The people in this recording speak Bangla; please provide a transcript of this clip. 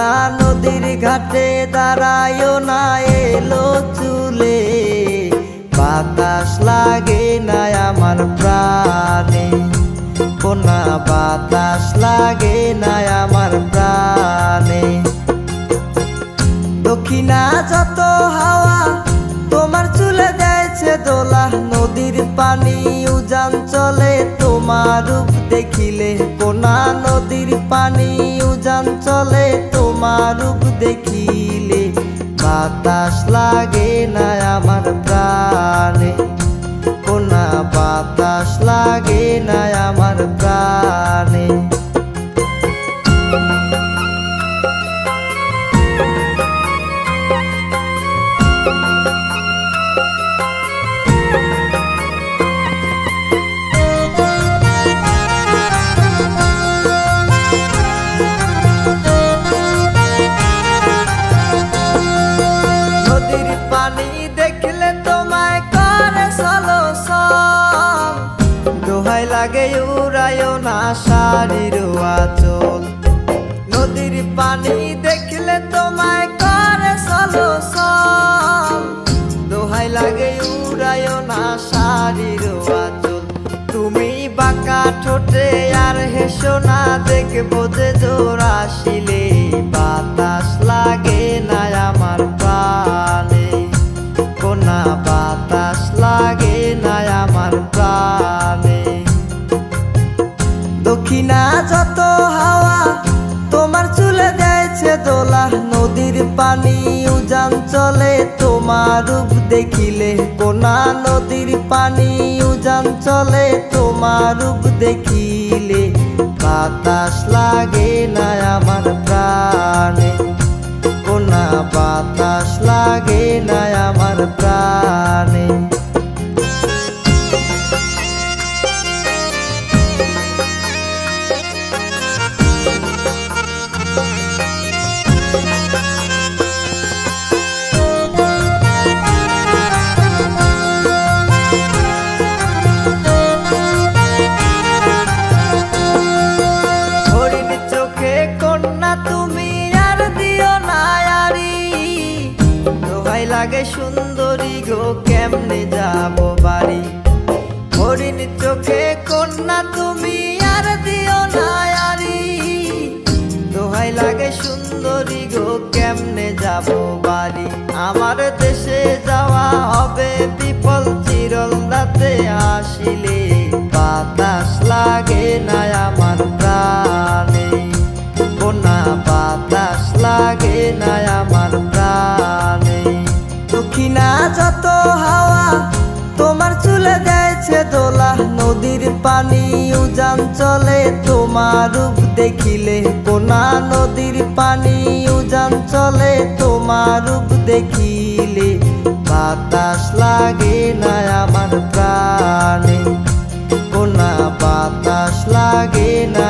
কোনা নদীর ঘাটে দাঁড়ায়ও না এলো চুলে, বাতাস লাগে না আমার প্রাণে, কোনা বাতাস লাগে না আমার প্রাণে। দক্ষিণা যত হাওয়া তোমার চুলে দেয়ছে দোলা, নদীর পানি উজান চলে তোমার রূপ দেখিলে, কোনা নদীর পানি উজান চলে তোমার রূপ দেখিলে, বাতাস লাগে না আমার প্রাণে, কোনা বাতাস লাগে না আমার প্রাণে। পানি দেখলে তোমায় করে চলো চল, দোহাই লাগে উড়ায়ও না শাড়ির আঁচল। নদীর পানি দেখলে তোমায় করে চলো চল, দোহাই লাগে উড়ায়ও না শাড়ির আঁচল। তুমি বাঁকা ঠোঁটে আর হেসো না, দেখবো যে জোর আসিলে, বাতাস লাগে না আমার প্রাণে, কোনা বাতাস লাগে না আমার প্রাণে। দক্ষিণা যত হাওয়া তোমার চুলে দেয়ছে দোলা, নদীর পানি উজান চলে তোমার রূপ দেখিলে, কোনা নদীর পানি উজান চলে তোমার রূপ দেখিলে, বাতাস লাগে না আমার প্রাণে, কোনা বাতাস লাগে না আমার প্রাণে। হরিণ চোখে কন্যা তুমি আর দিও না আরি, দোহাই লাগে সুন্দরী গো কেমনে যাব বাড়ি। হরিণ চোখে কন্যা তুমি আর দিও না আরি, দোহাই লাগে সুন্দরী গো কেমনে যাব বাড়ি। আমার দেশে যাওয়া হবে বিফল চিরল রাতে আসিলে, বাতাস লাগে না আমার প্রাণে, কোনা বাতাস লাগে না আমার প্রাণে। দক্ষিণা যত হাওয়া তোমার চুলে দেয়ছে দোলা, নদীর পানি উজান চলে তোমার রূপ দেখিলে, কোনা নদীর পানি উজান চলে তোমার রূপ দেখিলে, বাতাস লাগে না আমার প্রাণে, কোনা বাতাস লাগে না